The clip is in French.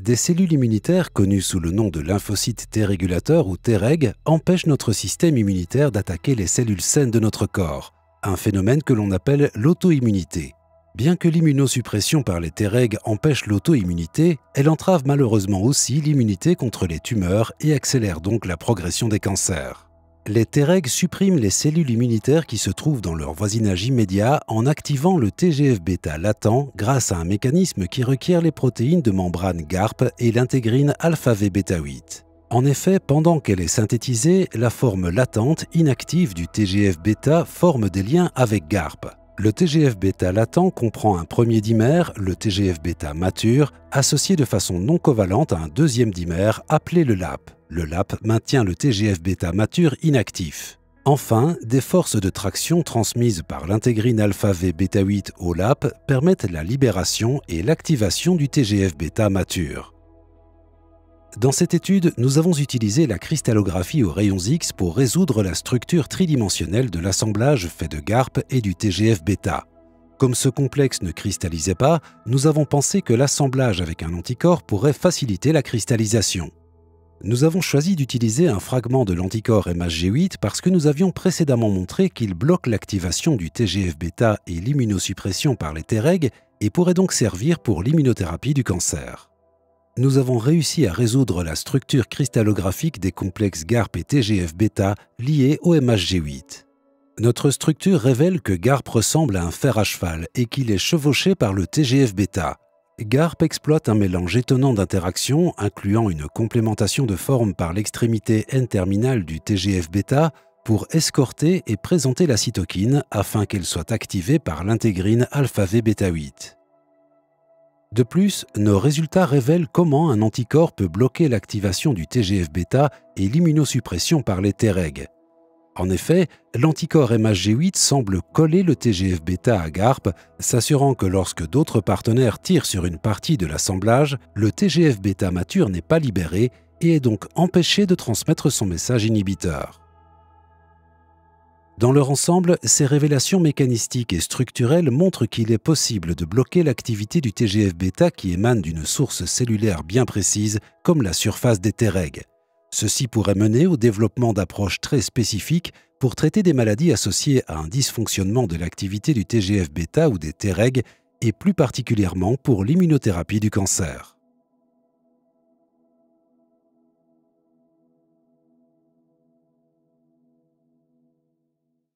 Des cellules immunitaires connues sous le nom de lymphocytes T-régulateurs ou Treg empêchent notre système immunitaire d'attaquer les cellules saines de notre corps, un phénomène que l'on appelle l'auto-immunité. Bien que l'immunosuppression par les Treg empêche l'auto-immunité, elle entrave malheureusement aussi l'immunité contre les tumeurs et accélère donc la progression des cancers. Les Treg suppriment les cellules immunitaires qui se trouvent dans leur voisinage immédiat en activant le TGF-bêta latent grâce à un mécanisme qui requiert les protéines de membrane GARP et l'intégrine alpha-V bêta 8. En effet, pendant qu'elle est synthétisée, la forme latente inactive du TGF-bêta forme des liens avec GARP. Le TGF-bêta latent comprend un premier dimère, le TGF-bêta mature, associé de façon non covalente à un deuxième dimère appelé le LAP. Le LAP maintient le TGF-bêta mature inactif. Enfin, des forces de traction transmises par l'intégrine alpha-V bêta 8 au LAP permettent la libération et l'activation du TGF-bêta mature. Dans cette étude, nous avons utilisé la cristallographie aux rayons X pour résoudre la structure tridimensionnelle de l'assemblage fait de GARP et du TGF-bêta. Comme ce complexe ne cristallisait pas, nous avons pensé que l'assemblage avec un anticorps pourrait faciliter la cristallisation. Nous avons choisi d'utiliser un fragment de l'anticorps MHG8 parce que nous avions précédemment montré qu'il bloque l'activation du TGF-bêta et l'immunosuppression par les Treg et pourrait donc servir pour l'immunothérapie du cancer. Nous avons réussi à résoudre la structure cristallographique des complexes GARP et TGF-bêta liés au MHG8. Notre structure révèle que GARP ressemble à un fer à cheval et qu'il est chevauché par le TGF-bêta. GARP exploite un mélange étonnant d'interactions, incluant une complémentation de forme par l'extrémité N-terminale du TGF-bêta pour escorter et présenter la cytokine afin qu'elle soit activée par l'intégrine alpha-V bêta 8. De plus, nos résultats révèlent comment un anticorps peut bloquer l'activation du TGF-bêta et l'immunosuppression par les Treg. En effet, l'anticorps MHG8 semble coller le TGF-bêta à GARP, s'assurant que lorsque d'autres partenaires tirent sur une partie de l'assemblage, le TGF-bêta mature n'est pas libéré et est donc empêché de transmettre son message inhibiteur. Dans leur ensemble, ces révélations mécanistiques et structurelles montrent qu'il est possible de bloquer l'activité du TGF-bêta qui émane d'une source cellulaire bien précise, comme la surface des Treg. Ceci pourrait mener au développement d'approches très spécifiques pour traiter des maladies associées à un dysfonctionnement de l'activité du TGF-bêta ou des Treg et plus particulièrement pour l'immunothérapie du cancer.